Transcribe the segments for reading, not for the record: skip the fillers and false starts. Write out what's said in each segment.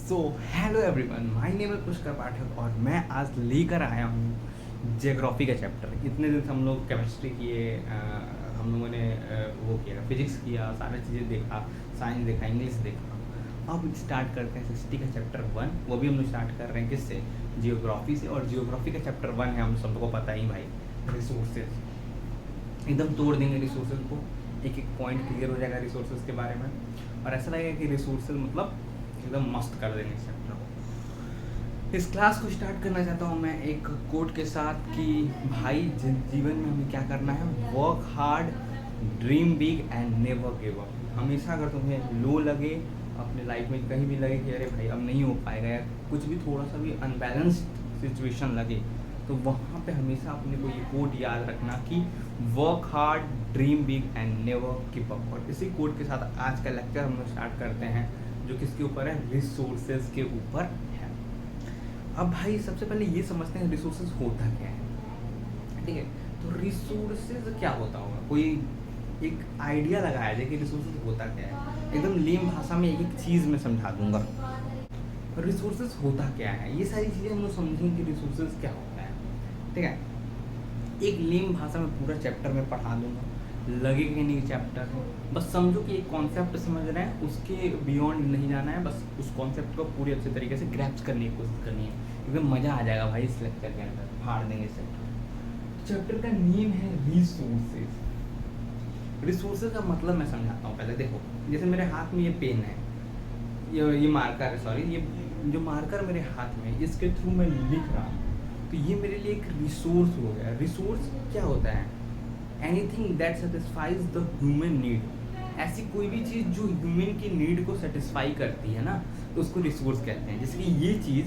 So hello everyone, my name है पुष्कर पाठक और मैं आज लेकर आया हूँ जियोग्राफी का चैप्टर। इतने दिन से हम लोग केमिस्ट्री किए, हम लोगों ने वो किया, फिजिक्स किया, सारी चीज़ें देखा, साइंस देखा, इंग्लिश देखा। अब स्टार्ट करते हैं हिस्ट्री का चैप्टर 1। वो भी हम लोग स्टार्ट कर रहे हैं किससे? जियोग्राफी से। और जियोग्राफी का चैप्टर 1 है, हम सबको पता ही भाई, रिसोर्सेज। एकदम तोड़ देंगे रिसोर्सेज को, एक एक पॉइंट क्लियर हो जाएगा रिसोर्सेज के बारे में और ऐसा लगेगा कि रिसोर्सेज मतलब एकदम मस्त कर देंगे इस चैप्टर को। इस क्लास को स्टार्ट करना चाहता हूँ मैं एक कोट के साथ कि भाई जीवन में हमें क्या करना है, work hard, dream big and never give up. हमेशा अगर तुम्हें लो लगे अपने लाइफ में, कहीं भी लगे कि अरे भाई अब नहीं हो पाएगा या कुछ भी थोड़ा सा भी अनबैलेंस्ड सिचुएशन लगे, तो वहाँ पे हमेशा अपने को ये कोट याद रखना कि work hard, dream big and never give up. और इसी कोट के साथ आज का लेक्चर हम लोग स्टार्ट करते हैं, जो किसके ऊपर है? रिसोर्सेज के ऊपर है। अब भाई सबसे पहले ये समझते हैं रिसोर्सेज होता क्या है, ठीक है? तो रिसोर्सेज क्या होता होगा, कोई एक आइडिया लगाया जाए कि रिसोर्सेज होता क्या है। एकदम लेम भाषा में एक एक चीज़ मैं समझा दूंगा। रिसोर्सेज होता क्या है, ये सारी चीज़ें हम लोग समझेंगे कि रिसोर्सेज क्या होता है, ठीक है? एक लेम भाषा में पूरा चैप्टर में पढ़ा दूंगा, लगेगा नहीं चैप्टर है, बस समझो कि एक कॉन्सेप्ट समझ रहे हैं, उसके बियॉन्ड नहीं जाना है, बस उस कॉन्सेप्ट को पूरी अच्छे तरीके से ग्रैप्स करने की कोशिश करनी है। एकदम मज़ा आ जाएगा भाई इस लेक्चर के अंदर, फाड़ देंगे इस चैप्टर का नेम है रिसोर्सेज। रिसोर्सेज का मतलब मैं समझाता हूँ। पहले देखो, जैसे मेरे हाथ में ये पेन है, ये मार्कर है, सॉरी, ये जो मार्कर मेरे हाथ में, इसके थ्रू मैं लिख रहा हूँ, तो ये मेरे लिए एक रिसोर्स हो गया। रिसोर्स क्या होता है? Anything that satisfies the human need. ऐसी कोई भी चीज़ जो ह्यूमन की नीड को सेटिस्फाई करती है ना, तो उसको रिसोर्स कहते हैं। जैसे कि ये चीज़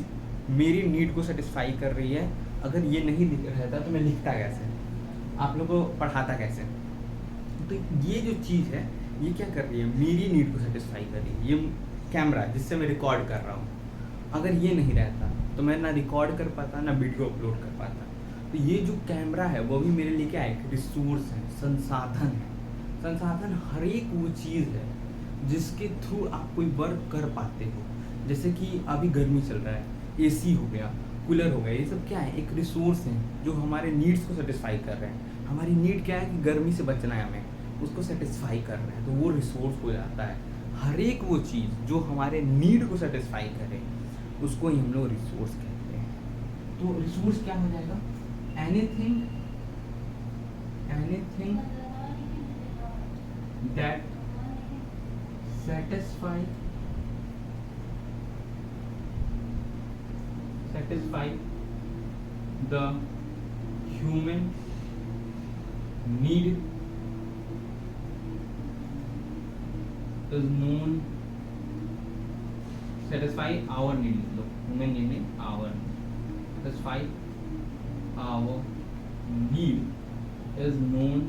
मेरी नीड को सेटिस्फाई कर रही है, अगर ये नहीं रहता तो मैं लिखता कैसे, आप लोग को पढ़ाता कैसे? तो ये जो चीज़ है, ये क्या कर रही है? मेरी नीड को सेटिस्फाई कर रही है। ये कैमरा जिससे मैं रिकॉर्ड कर रहा हूँ, अगर ये नहीं रहता तो मैं ना रिकॉर्ड कर पाता, ना वीडियो अपलोड कर पाता। तो ये जो कैमरा है वो भी मेरे लिए क्या है? एक रिसोर्स है, संसाधन है। संसाधन हर एक वो चीज़ है जिसके थ्रू आप कोई वर्क कर पाते हो। जैसे कि अभी गर्मी चल रहा है, एसी हो गया, कूलर हो गया, ये सब क्या है? एक रिसोर्स है जो हमारे नीड्स को सेटिस्फाई कर रहे हैं। हमारी नीड क्या है कि गर्मी से बचना है, हमें उसको सेटिस्फाई कर रहे हैं, तो वो रिसोर्स हो जाता है। हर एक वो चीज़ जो हमारे नीड को सेटिस्फाई करे, उसको ही हम लोग रिसोर्स कहते हैं। तो रिसोर्स क्या हो जाएगा? Anything that satisfy the human need is known, satisfy our need, human need नहीं, our, satisfy our need is known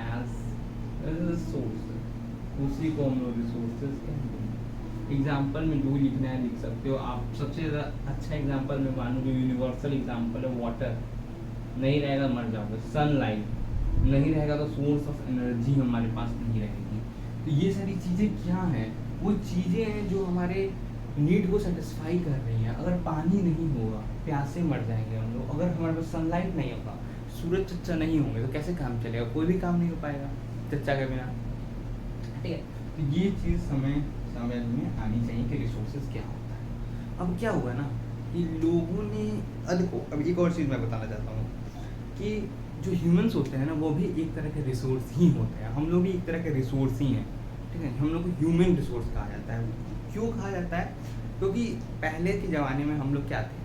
as resource। उसी को हम लोग रिसोर्सेज कहते हैं। एग्जाम्पल में जो लिखना है लिख सकते हो आप। सबसे ज़्यादा अच्छा एग्जाम्पल में मानो, जो यूनिवर्सल एग्जाम्पल है, वाटर नहीं रहेगा मर जाओगे, सनलाइट नहीं रहेगा तो सोर्स ऑफ एनर्जी हमारे पास नहीं रहेगी। तो ये सारी चीज़ें क्या हैं? वो चीज़ें हैं जो हमारे नीड को सेटिस्फाई कर रही हैं। अगर पानी नहीं होगा, प्यासे मर जाएंगे हम लोग। अगर हमारे पास सनलाइट नहीं होगा, सूरज चच्चा नहीं होंगे, तो कैसे काम चलेगा? कोई भी काम नहीं हो पाएगा चच्चा के बिना, ठीक है? तो ये चीज़ हमें समझ में आनी चाहिए कि रिसोर्सेज क्या होता है। अब क्या हुआ ना कि लोगों ने, देखो अब एक और चीज़ मैं बताना चाहता हूँ कि जो ह्यूमंस होते हैं ना, वो भी एक तरह के रिसोर्स ही होते हैं। हम लोग भी एक तरह के रिसोर्स ही हैं, ठीक है? हम लोग को ह्यूमन रिसोर्स कहा जाता है। क्यों कहा जाता है? क्योंकि पहले के ज़माने में हम लोग क्या थे,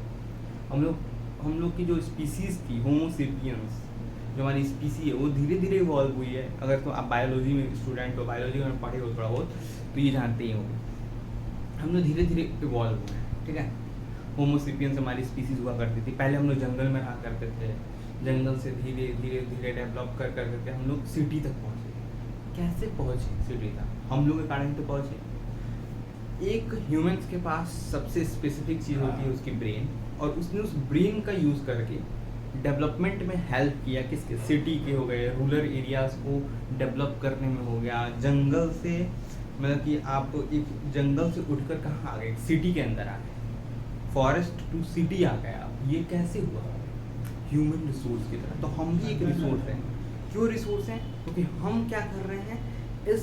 हम लोग की जो स्पीसीज़ थी, होमो सेपियंस, जो हमारी स्पीसी है, वो धीरे धीरे इवॉल्व हुई है। अगर तो आप बायोलॉजी में स्टूडेंट हो, बायोलॉजी में पढ़े हो थोड़ा बहुत, तो ये जानते ही होंगे। हम लोग धीरे धीरे इवॉल्व हुए हैं, ठीक है? होमो सेपियंस हमारी स्पीसीज हुआ करती थी। पहले हम लोग जंगल में रहा करते थे, जंगल से धीरे धीरे धीरे डेवलप कर करके हम लोग सिटी तक पहुँचे। कैसे पहुँचे सिटी तक? हम लोग के कारण तो पहुँचे। एक ह्यूमंस के पास सबसे स्पेसिफिक चीज़ होती है उसकी ब्रेन, और उसने उस ब्रेन का यूज़ करके डेवलपमेंट में हेल्प किया। किसके? सिटी के हो गए, रूरल एरियाज़ को डेवलप करने में हो गया, जंगल से मतलब कि आप एक जंगल से उठकर कहाँ आ गए, सिटी के अंदर आ गए, फॉरेस्ट टू सिटी आ गए आप, ये कैसे हुआ? ह्यूमन रिसोर्स की तरह। तो हम भी एक रिसोर्स हैं। क्यों रिसोर्स हैं? क्योंकि हम क्या कर रहे हैं, इस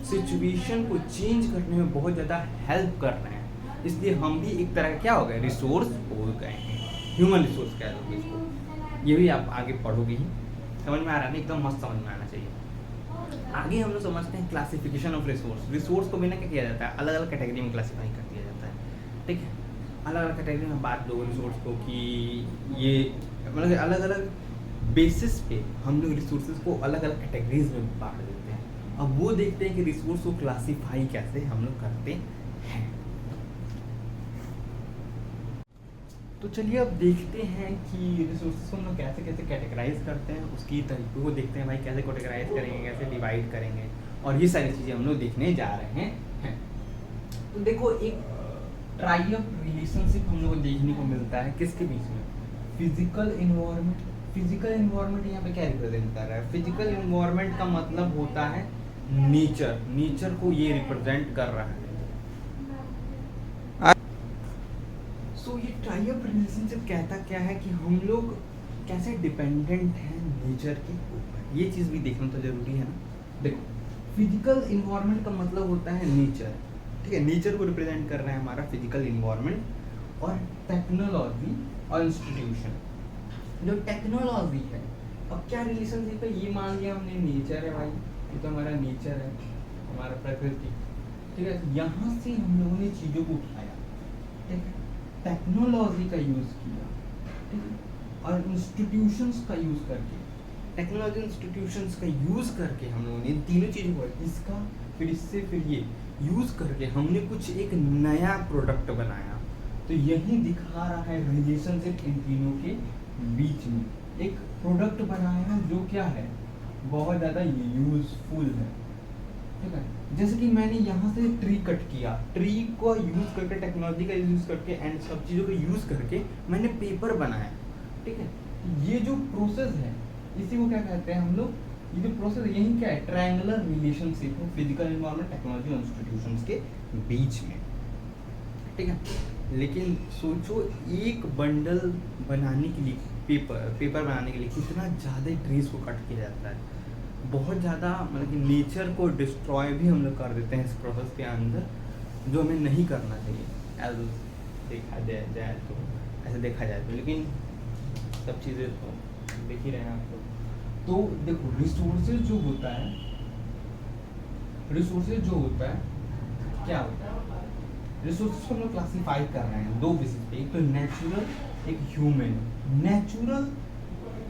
सिचुएशन को चेंज करने में बहुत ज़्यादा हेल्प कर रहे हैं, इसलिए हम भी एक तरह का क्या हो गए, रिसोर्स हो गए हैं। ह्यूमन रिसोर्स कह दोगे इसको, ये भी आप आगे पढ़ोगे ही, समझ में आ रहा है ना, एकदम मस्त समझ में आना चाहिए। आगे हम लोग समझते हैं क्लासिफिकेशन ऑफ रिसोर्स। रिसोर्स को बिना क्या किया जाता है, अलग अलग कैटेगरी में क्लासीफाई कर दिया जाता है, ठीक है। अलग अलग कैटेगरी में बात लो रिसोर्स को कि ये मतलब अलग अलग बेसिस पे हम लोग रिसोर्सेज को अलग अलग कैटेगरीज में बांट देते हैं। अब वो देखते हैं कि रिसोर्स को क्लासीफाई कैसे हम लोग करते हैं। तो चलिए अब देखते हैं कि रिसोर्सेज को हम लोग कैसे कैसे कैटेगराइज करते हैं, उसकी तरीकों को देखते हैं भाई, कैसे कैटेगराइज करेंगे, कैसे डिवाइड करेंगे, और ये सारी चीज़ें हम लोग देखने जा रहे हैं। तो देखो एक ट्राई ऑफ रिलेशनशिप हम लोग को देखने को मिलता है किसके बीच में, फिजिकल इन्वायरमेंट। फिजिकल इन्वायरमेंट यहाँ पे क्या रिप्रेजेंट कर रहा है, फिजिकल इन्वायरमेंट का मतलब होता है नेचर, नेचर को ये रिप्रेजेंट कर रहा है। सो ये ट्राई ऑफ रिलेशनशिप कहता क्या है कि हम लोग कैसे डिपेंडेंट हैं नेचर के ऊपर, ये चीज़ भी देखना तो जरूरी है ना। देखो फिजिकल इन्वायरमेंट का मतलब होता है नेचर, ठीक है, नेचर को रिप्रेजेंट कर रहा है हमारा फिजिकल इन्वायरमेंट। और टेक्नोलॉजी और इंस्टीट्यूशन, जो टेक्नोलॉजी है, अब क्या रिलेशनशिप है, ये मान लिया हमने नेचर है भाई, ये तो हमारा नेचर है, हमारा प्रकृति, ठीक है। यहाँ से हम लोगों ने चीज़ों को उठाया, ठीक है, टेक्नोलॉजी का यूज़ किया, ठीक है, और इंस्टीट्यूशंस का यूज़ करके, टेक्नोलॉजी इंस्टीट्यूशंस का यूज़ करके हम लोगों ने इन तीनों चीज़ों को, इसका फिर इससे फिर ये यूज़ करके हमने कुछ एक नया प्रोडक्ट बनाया। तो यही दिखा रहा है रिलेशनशिप इन तीनों के बीच में, एक प्रोडक्ट बनाया है जो क्या है, बहुत ज़्यादा यूजफुल है, ठीक है। जैसे कि मैंने यहाँ से ट्री कट किया, ट्री को यूज़ करके, टेक्नोलॉजी का यूज़ करके एंड सब चीज़ों का यूज़ करके मैंने पेपर बनाया, ठीक है। ये जो प्रोसेस है इसी को क्या कहते हैं हम लोग, ये जो प्रोसेस यही क्या है, ट्रायंगुलर रिलेशनशिप है फिजिकल एनवायरनमेंट, टेक्नोलॉजी और इंस्टीट्यूशंस के बीच में, ठीक है। लेकिन सोचो एक बंडल बनाने के लिए, पेपर बनाने के लिए कितना ज़्यादा ट्रीज को कट किया जाता है, बहुत ज़्यादा, मतलब कि नेचर को डिस्ट्रॉय भी हम लोग कर देते हैं इस प्रोसेस के अंदर, जो हमें नहीं करना चाहिए एज देखा जाए तो, ऐसे देखा जाए तो। लेकिन सब चीज़ें तो देख ही रहे हैं आप लोग। तो देखो रिसोर्सेज जो होता है, रिसोर्सेज जो होता है क्या होता है, रिसोर्सेज को हम लोग क्लासीफाई कर रहे हैं दो बेसिस पे, एक तो नेचुरल, एक ह्यूमन। नेचुरल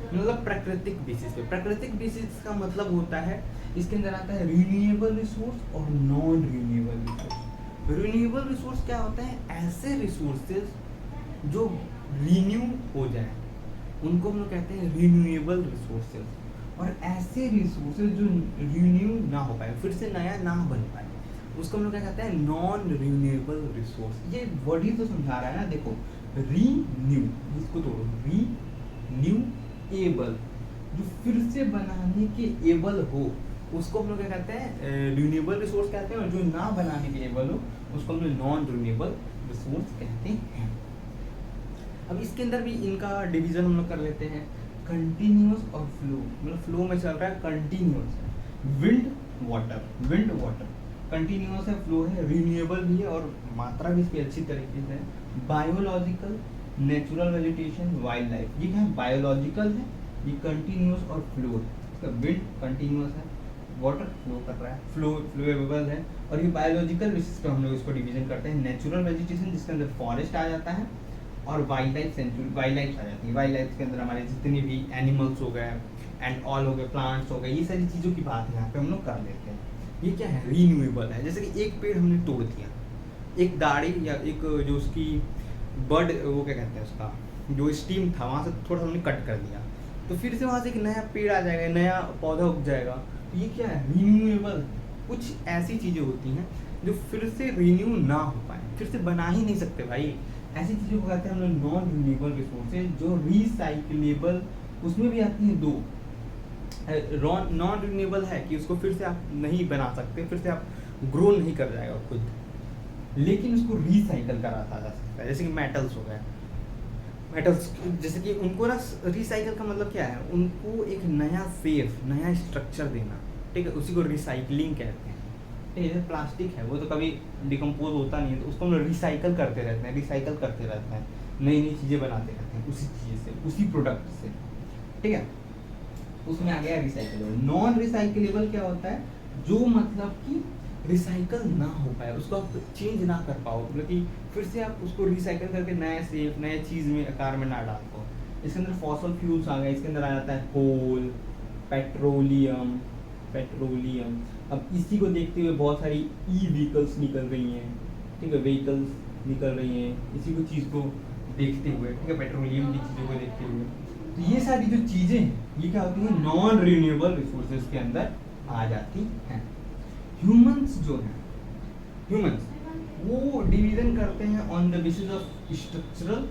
मतलब प्राकृतिक बेसिस पे, प्राकृतिक बेसिस का मतलब होता है इसके अंदर आता है रिन्यूएबल रिसोर्स और non renewable resource. Renewable resource क्या होता है, ऐसे रिसोर्सेज जो रिन्यू हो जाए उनको हम लोग कहते हैं रिन्यूएबल रिसोर्सेज, और ऐसे रिसोर्सेज जो रिन्यू ना हो पाए, फिर से नया ना बन पाए, उसको हम लोग क्या कहते हैं, नॉन रिन्यूएबल रिसोर्स। ये वर्ड ही तो समझा रहा है ना, देखो रीन्यू, इसको तोड़ो, रीन्यूएबल, जो फिर से बनाने के एबल हो उसको हम लोग क्या कहते हैं, रिन्यूएबल रिसोर्स कहते हैं, और जो ना बनाने के एबल हो उसको हम लोग नॉन रिन्यूएबल रिसोर्स कहते हैं। अब इसके अंदर भी इनका डिवीजन हम लोग कर लेते हैं, कंटिन्यूअस और फ्लो, मतलब फ्लो में चल रहा है, कंटिन्यूअस है। विंड वाटर कंटिन्यूअस है, फ्लो है, रिन्यूएबल भी है और मात्रा भी इसकी अच्छी तरीके से है। Biological, natural vegetation, wild life, ये क्या है, बायोलॉजिकल है, ये कंटिन्यूअस और फ्लो है। इसका विंड कंटिन्यूअस है, वाटर फ्लो कर रहा है, फ्लोएबल है, और ये बायोलॉजिकल बेसिस पे हम लोग इसको डिवीजन करते हैं। नेचुरल वेजिटेशन जिसके अंदर फॉरेस्ट आ जाता है, और वाइल्ड लाइफ आ जाती है। वाइल्ड लाइफ के अंदर हमारे जितने भी एनिमल्स हो गए एंड ऑल हो गए, प्लांट्स हो गए, ये सारी चीज़ों की बात यहाँ पे हम लोग कर लेते हैं। ये क्या है, रीन्यूएबल है। जैसे कि एक पेड़ हमने तोड़ दिया, एक दाढ़ी या एक जो उसकी बर्ड, वो क्या कहते हैं उसका जो स्टीम था, वहाँ से थोड़ा हमने कट कर दिया, तो फिर से वहाँ से एक नया पेड़ आ जाएगा, नया पौधा उग जाएगा। तो ये क्या है, रीन्यूएबल। कुछ ऐसी चीज़ें होती हैं जो फिर से रिन्यू ना हो पाए, फिर से बना ही नहीं सकते भाई, ऐसी चीज़ों को कहते हैं हम लोग नॉन रिन्यूएबल रिसोर्सेज। जो रिसाइक्लेबल, उसमें भी आती हैं दो। नॉन रिन्यूएबल है कि उसको फिर से आप नहीं बना सकते, फिर से आप ग्रो नहीं कर जाएगा खुद, लेकिन उसको रिसाइकल कराता जा सकता है। जैसे कि मेटल्स हो गए, मेटल्स जैसे कि उनको ना रिसाइकल का मतलब क्या है, उनको एक नया फेस, नया स्ट्रक्चर देना, ठीक है, उसी को रिसाइकलिंग कहते हैं। ठीक है, जैसे प्लास्टिक है वो तो कभी डिकम्पोज होता नहीं है, तो उसको हम लोग रिसाइकल करते रहते हैं, रिसाइकल करते रहते हैं, नई नई चीज़ें बनाते रहते हैं उसी चीज़ से, उसी प्रोडक्ट से, ठीक है। उसमें आ गया रिसाइकलेबल। नॉन रिसाइकलेबल क्या होता है, जो मतलब कि रिसाइकल ना हो पाए, उसको आप चेंज ना कर पाओ, मतलब कि फिर से आप उसको रिसाइकल करके नए शेप, नए चीज़ में, आकार में ना डाल पाओ। इसके अंदर फॉसल फ्यूल्स आ गए, इसके अंदर आ जाता है कोल, पेट्रोलियम, पेट्रोलियम। अब इसी को देखते हुए बहुत सारी ई व्हीकल्स निकल रही हैं, ठीक है, व्हीकल्स निकल रही हैं इसी को चीज़ को देखते हुए, ठीक है, पेट्रोलियम की चीज़ों को देखते हुए। तो ये सारी जो चीज़ें हैं ये क्या होती हैं, नॉन रिन्यूएबल रिसोर्सेज के अंदर आ जाती हैं। ह्यूमंस जो हैं, ह्यूमंस वो डिवीजन करते हैं on the basis of structural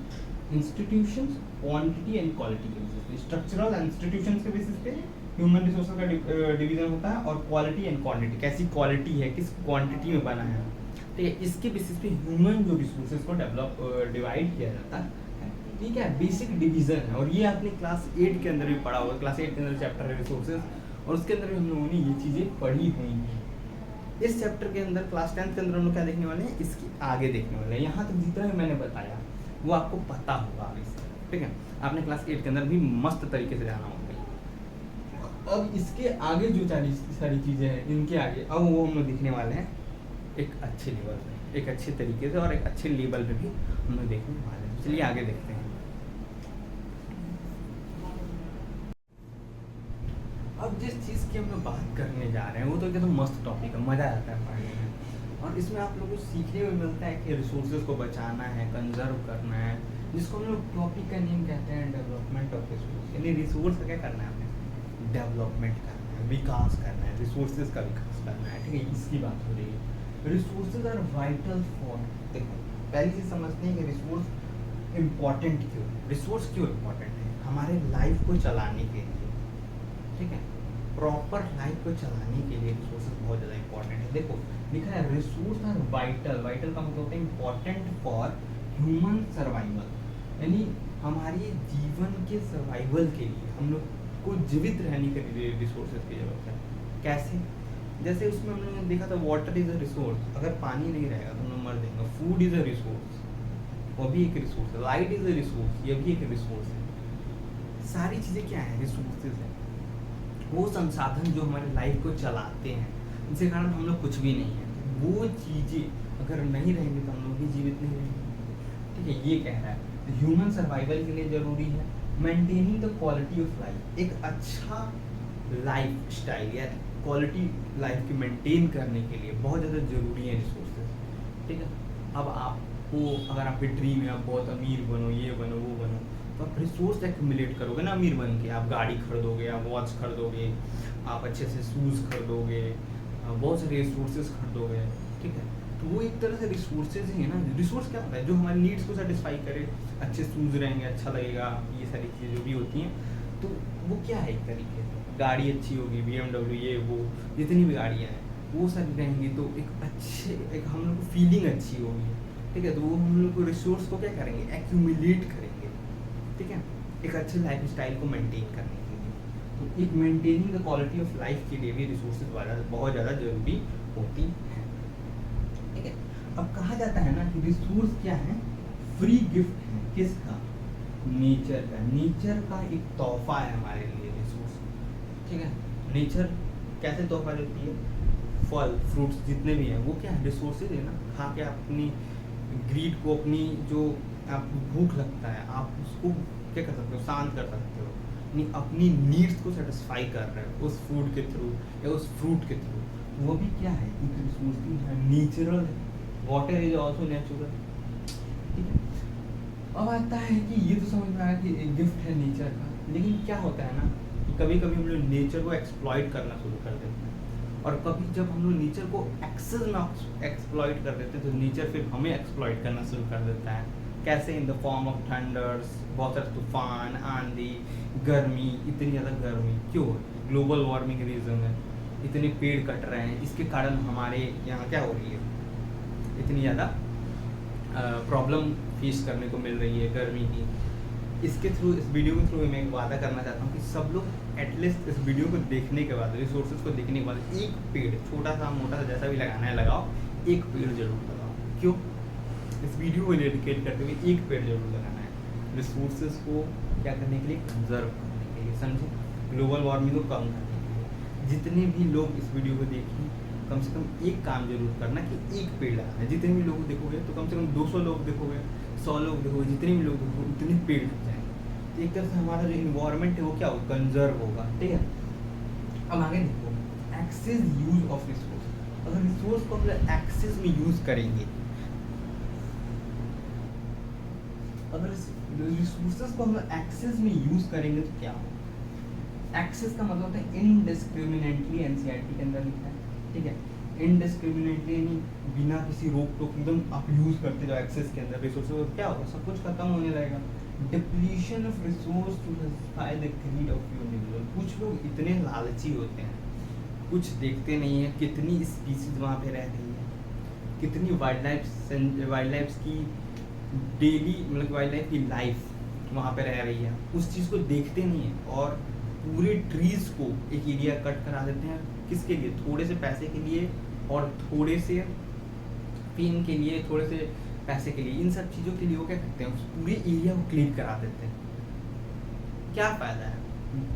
institutions, quantity and quality के बेसिस पे। स्ट्रक्चरल इंस्टीट्यूशंस के बेसिस पे ह्यूमन रिसोर्सेज का डिवीजन होता है, और क्वालिटी एंड क्वांटिटी, कैसी क्वालिटी है, किस क्वांटिटी में बना है, ठीक है, इसके बेसिस पे ह्यूमन जो रिसोर्सेज को डिवाइड किया जाता है, ठीक है। बेसिक डिवीजन है, और ये आपने क्लास 8 के अंदर भी पढ़ा होगा, क्लास 8 के अंदर चैप्टर है रिसोर्सेज, और उसके अंदर भी हम लोगों ने ये चीज़ें पढ़ी हुई हैं। इस चैप्टर के अंदर क्लास 10 के अंदर हम लोग क्या देखने वाले हैं, इसके आगे देखने वाले हैं। यहाँ तक जितना भी मैंने बताया वो आपको पता होगा आगे से, ठीक है, आपने क्लास 8 के अंदर भी मस्त तरीके से जाना होगा। अब इसके आगे जो सारी चीज़ें हैं, इनके आगे अब वो हम लोग देखने वाले हैं एक अच्छे लेवल पे, एक अच्छे तरीके से, और एक अच्छे लेवल पे भी हम लोग देखने वाले हैं। चलिए आगे देखते हैं। अब जिस चीज़ की हम लोग बात करने जा रहे हैं वो तो एकदम मस्त टॉपिक है, मज़ा आता है पढ़ने में, और इसमें आप लोगों को सीखने में मिलता है कि रिसोर्सेज को बचाना है, कंजर्व करना है, जिसको हम लोग टॉपिक का नेम कहते हैं डेवलपमेंट ऑफ रिसोर्स। यानी रिसोर्स का क्या करना है, हमें डेवलपमेंट करना है, विकास करना है, रिसोर्सेज का विकास करना है, ठीक है, इसकी बात हो रही है। रिसोर्सेज आर वाइटल फॉर, देखो पहली चीज़ समझते हैं कि रिसोर्स इम्पॉर्टेंट क्यों, रिसोर्स क्यों इम्पॉर्टेंट है हमारे लाइफ को चलाने के लिए, ठीक है, प्रॉपर लाइफ को चलाने के लिए रिसोर्सेज बहुत ज़्यादा इंपॉर्टेंट है। देखो लिखा है रिसोर्स आर वाइटल, वाइटल का मतलब होता है इम्पॉर्टेंट फॉर ह्यूमन सर्वाइवल, यानी हमारी जीवन के सर्वाइवल के लिए, हम लोग को जीवित रहने के लिए रिसोर्सेज की जरूरत है। कैसे, जैसे उसमें हम लोगों ने देखा था वाटर इज़ अ रिसोर्स, अगर पानी नहीं रहेगा तो हम लोग मर जाएंगे। फूड इज़ अ रिसोर्स, वो भी एक रिसोर्स है। लाइट इज़ अ रिसोर्स, ये भी एक रिसोर्स है। सारी चीज़ें क्या है, रिसोर्सेज है, वो संसाधन जो हमारे लाइफ को चलाते हैं, जिसके कारण हम लोग कुछ भी नहीं है। वो चीज़ें अगर नहीं रहेंगी तो हम लोग भी जीवित नहीं रहेंगे, ठीक है, ये कह रहा है। ह्यूमन सर्वाइवल के लिए ज़रूरी है maintaining the quality of life, एक अच्छा लाइफ स्टाइल या क्वालिटी लाइफ की मेंटेन करने के लिए बहुत ज़्यादा ज़रूरी है रिसोर्सेज, ठीक है। अब आपको अगर आपके ड्रीम है आप बहुत अमीर बनो, ये बनो, वो बनो, तो आप रिसोर्स एक्यूमुलेट करोगे ना अमीर बन के, आप गाड़ी खरीदोगे, आप वॉच खरीदोगे, आप अच्छे से शूज़ खरीदोगे, बहुत सारे रिसोर्सेज खरीदोगे, ठीक है। तो वो एक तरह से रिसोर्सेज ही है ना। रिसोर्स क्या होता है, जो हमारे नीड्स को सेटिस्फाई करे, अच्छे शूज़ रहेंगे, अच्छा लगेगा, ये सारी चीज़ें जो भी होती हैं, तो वो क्या है, एक तरीके से गाड़ी अच्छी होगी, BMW, ये वो जितनी भी गाड़ियाँ हैं वो सारी रहेंगी, तो एक अच्छे, एक हम लोग को फीलिंग अच्छी होगी, ठीक है। तो वो हम लोग को रिसोर्स को क्या करेंगे, एक्यूमुलेट करेंगे, ठीक है, एक अच्छे लाइफ स्टाइल को मेंटेन करने के लिए। तो एक maintaining the quality of life के लिए भी रिसोर्सेज बहुत ज़्यादा जरूरी होती है, ठीक है। अब कहा जाता है ना कि रिसोर्स क्या है, फ्री गिफ्ट है, किसका, नेचर का। नेचर का एक तोहफा है हमारे लिए रिसोर्स, ठीक है। नेचर कैसे तोहफा देती है, फल फ्रूट्स जितने भी हैं वो क्या है, रिसोर्सेज है ना। खा के अपनी ग्रीड को, अपनी जो आपको भूख लगता है आप उसको क्या कर सकते हो, शांत कर सकते हो, नहीं अपनी नीड्स को सेटिस्फाई कर रहे हो उस फूड के थ्रू या उस फ्रूट के थ्रू, वो भी क्या है, एक रिसोर्स भी है, नेचुरल है। वाटर इज ऑल्सो नेचुरल, ठीक है। अब आता है कि ये तो समझ में आया कि एक गिफ्ट है नेचर का, लेकिन क्या होता है ना कि कभी कभी हम लोग नेचर को एक्सप्लॉइट करना शुरू कर देते हैं, और कभी जब हम लोग नेचर को एक्सेस में एक्सप्लॉइट कर देते हैं तो नेचर फिर हमें एक्सप्लॉइट करना शुरू कर देता है। कैसे, in the form of thunder's, बहुत सारे तूफान, आंधी, गर्मी, इतनी ज़्यादा गर्मी क्यों, ग्लोबल वार्मिंग रीज़न है, इतने पेड़ कट रहे हैं, इसके कारण हमारे यहाँ क्या हो रही है, इतनी ज़्यादा प्रॉब्लम फेस करने को मिल रही है गर्मी की। इसके थ्रू, इस वीडियो के थ्रू मैं एक वादा करना चाहता हूँ कि सब लोग एटलीस्ट इस वीडियो को देखने के बाद, रिसोर्सेज को देखने के बाद एक पेड़, छोटा सा मोटा सा जैसा भी लगाना है लगाओ, एक पेड़ जरूर लगाओ। क्यों? इस वीडियो को डेडिकेट करते हुए एक पेड़ जरूर लगाना है, रिसोर्सेज को क्या करने के लिए, कंजर्व करने के लिए, समझे, ग्लोबल वार्मिंग को कम करने के लिए। जितने भी लोग इस वीडियो को देखें, कम से कम एक काम जरूर करना कि एक पेड़ लगाना है। जितने भी लोग देखोगे तो कम से कम 200 लोग देखोगे, 100 लोग देखोगे, जितने भी लोग देखोगे उतने पेड़ लग जाएंगे। तो एक तरह से हमारा जो इन्वायरमेंट है वो क्या होगा, कंजर्व होगा। ठीक है, अब आगे देखो, एक्सेस यूज ऑफ रिसोर्स। अगर रिसोर्स को हम एक्सेस में यूज करेंगे, अगर रिसोर्सेज को हम एक्सेस में यूज करेंगे तो क्या होगा। एक्सेस का मतलब होता है इनडिस्क्रिमिनेटली, एनसीईआरटी के अंदर लिखा है। ठीक है, इनडिस्क्रिमिनेटली यानी बिना किसी रोक टोक एकदम आप यूज करते जाओ एक्सेस के अंदर रिसोर्सेज, क्या होगा, सब कुछ खत्म होने लगेगा। Depletion of resource to satisfy the greed of few individual. कुछ लोग इतने लालची होते हैं, कुछ देखते नहीं है कितनी स्पीसीज वहाँ पे रह रही है, कितनी वाइल्ड लाइफ की डेली, मतलब वाइल्ड लाइफ की लाइफ वहाँ पे रह रही है, उस चीज़ को देखते नहीं है और पूरे ट्रीज को एक एरिया कट करा देते हैं। किसके लिए? थोड़े से पैसे के लिए और थोड़े से फेम के लिए, थोड़े से पैसे के लिए, इन सब चीज़ों के लिए वो क्या करते हैं, उस पूरे एरिया को क्लीन करा देते हैं। क्या फ़ायदा है?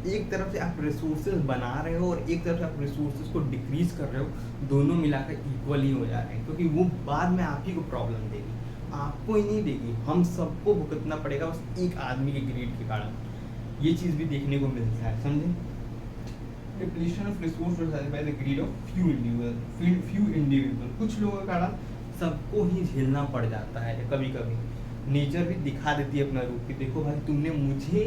एक तरफ से आप रिसोर्सेज बना रहे हो और एक तरफ से आप रिसोर्सेज को डिक्रीज कर रहे हो, दोनों मिलाकर इक्वल ही हो जा रहे हैं, क्योंकि वो बाद में आप ही को प्रॉब्लम देगी, आपको ही नहीं देगी, हम सबको भुगतना पड़ेगा बस एक आदमी के ग्रीड के कारण। ये चीज़ भी देखने को मिलता है, समझे। Depletion of resource by the greed of few individual. कुछ लोगों के कारण सबको ही झेलना पड़ जाता है। कभी कभी नेचर भी दिखा देती है अपना रूप कि देखो भाई, तुमने मुझे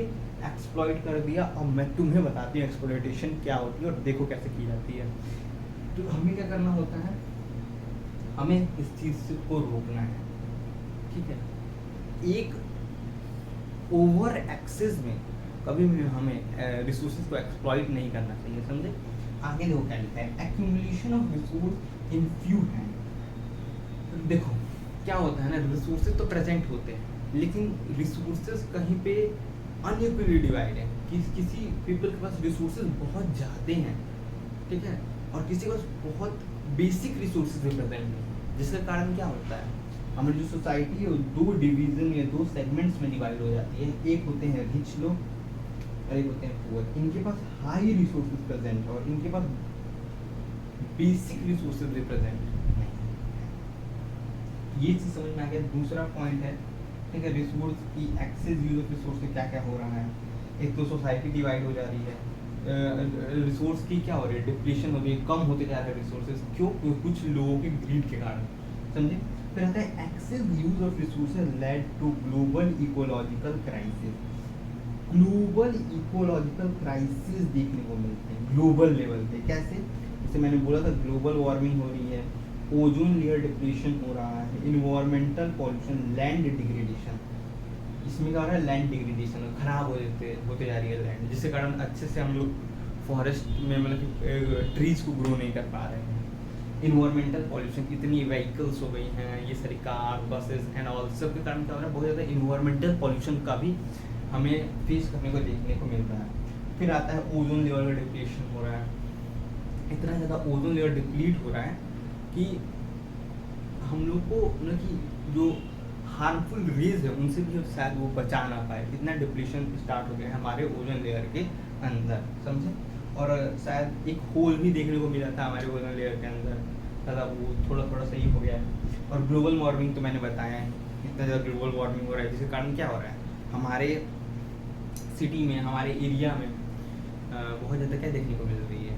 एक्सप्लॉइट कर दिया, अब मैं तुम्हें बताती हूँ एक्सप्लॉइटेशन क्या होती है और देखो कैसे की जाती है। तो हमें क्या करना होता है, हमें इस चीज़ को रोकना है। ठीक है, एक ओवर एक्सेस में कभी भी हमें रिसोर्सेज को एक्सप्लॉइट नहीं करना चाहिए, समझे। आगे देखो क्या लिखा है, accumulation of resource in few hand. देखो क्या होता है ना, रिसोर्सेज तो प्रेजेंट होते हैं लेकिन रिसोर्सेज कहीं पे अनइक्वली डिवाइड है। किसी पीपल के पास रिसोर्सेज बहुत ज़्यादा हैं, ठीक है, और किसी के पास बहुत बेसिक रिसोर्सेज भी प्रेजेंट नहीं, जिसके कारण क्या होता है, हमारी जो सोसाइटी है वो दो डिवीजन या दो सेगमेंट्स में डिवाइड हो जाती है। एक होते हैं रिच लोग और एक होते हैं पुअर। इनके पास हाई रिसोर्सेज प्रेजेंट है और इनके पास बेसिक रिसोर्सेज भी प्रेजेंट नहीं। ये चीज़ समझ में आ गया। दूसरा पॉइंट है, ठीक है, रिसोर्स की एक्सेस यूज ऑफ रिसोर्स से क्या क्या हो रहा है। एक तो सोसाइटी डिवाइड हो जा रही है, रिसोर्स की क्या हो रही है, डिप्लीशन हो रही है, कम होते जा रहे हैं रिसोर्सेज। क्यों? कुछ लोगों के ग्रीड के कारण, समझे। फिर आता है excess use of resources led to global ecological crisis. Global ecological crisis देखने को मिलते हैं ग्लोबल लेवल पे। कैसे? जैसे मैंने बोला था, ग्लोबल वार्मिंग हो रही है, ओजोन लेयर डिप्लीशन हो रहा है, इन्वायरमेंटल पॉल्यूशन, लैंड डिग्रेडेशन। इसमें क्या हो रहा है, लैंड डिग्रेडेशन, खराब होते जा रही है लैंड, जिसके कारण अच्छे से हम लोग फॉरेस्ट में मतलब ट्रीज को ग्रो नहीं कर पा रहे हैं। इन्वायरमेंटल पॉल्यूशन, इतनी व्हीकल्स हो गई हैं, ये सारी कार, बसेस एंड ऑल, सब के कारण क्या हो रहा है, बहुत ज़्यादा इन्वायरमेंटल पॉल्यूशन का भी हमें फेस करने को देखने को मिल रहा है। फिर आता है ओजोन लेवल का डिप्लीशन हो रहा है। इतना ज़्यादा ओजोन लेवल डिप्लीट हो रहा है कि हम लोग को मतलब कि जो हार्मफुल रेज है उनसे भी शायद वो बचा ना पाए, इतना डिप्लीशन स्टार्ट हो गया है हमारे ओजोन लेयर के अंदर, समझे। और शायद एक होल भी देखने को मिला था हमारे ओजोन लेयर के अंदर, ज़्यादा वो थोड़ा थोड़ा सही हो गया है। और ग्लोबल वार्मिंग तो मैंने बताया है, इतना ज़्यादा ग्लोबल वार्मिंग हो रहा है, जिसके कारण क्या हो रहा है, हमारे सिटी में, हमारे एरिया में बहुत ज़्यादा क्या देखने को मिल रही है,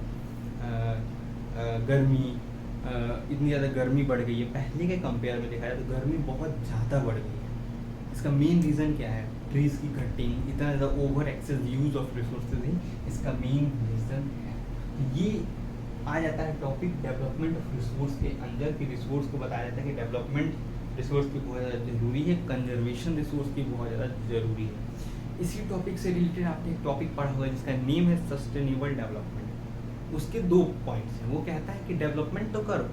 गर्मी, इतनी ज़्यादा गर्मी बढ़ गई है। पहले के कंपेयर में देखा जाए तो गर्मी बहुत ज़्यादा बढ़ गई है। इसका मेन रीज़न क्या है, ट्रीज़ की कटिंग, इतना ज़्यादा over excess use of resources ही इसका मेन रीज़न है। ये आ जाता है टॉपिक डेवलपमेंट ऑफ रिसोर्स के अंदर, कि रिसोर्स को बताया जाता है कि डेवलपमेंट रिसोर्स की बहुत ज़्यादा ज़रूरी है, कंजर्वेशन रिसोर्स की बहुत ज़्यादा ज़रूरी है। इसी टॉपिक से रिलेटेड आपने एक टॉपिक पढ़ा हुआ है जिसका नेम है सस्टेनेबल डेवलपमेंट। उसके 2 पॉइंट्स हैं। वो कहता है कि डेवलपमेंट तो करो,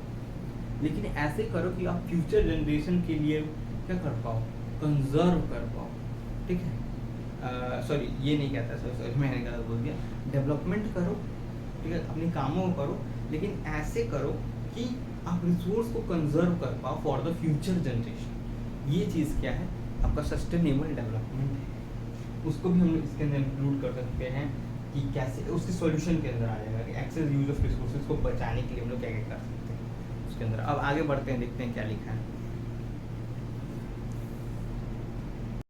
लेकिन ऐसे करो कि आप फ्यूचर जनरेशन के लिए क्या कर पाओ, कंजर्व कर पाओ, ठीक है। सॉरी ये नहीं कहता, सॉरी मैंने गलत बोल दिया। डेवलपमेंट करो, ठीक है, अपने कामों को करो, लेकिन ऐसे करो कि आप रिसोर्स को कंजर्व कर पाओ फॉर द फ्यूचर जनरेशन। ये चीज़ क्या है, आपका सस्टेनेबल डेवलपमेंट है। उसको भी हम इसके अंदर इंक्लूड कर सकते हैं कि कैसे उसके सॉल्यूशन के अंदर आ जाएगा कि एक्सेस यूज ऑफ रिसोर्सेज को बचाने के लिए हम लोग क्या क्या कर सकते हैं उसके अंदर। अब आगे बढ़ते हैं, देखते हैं क्या लिखा है।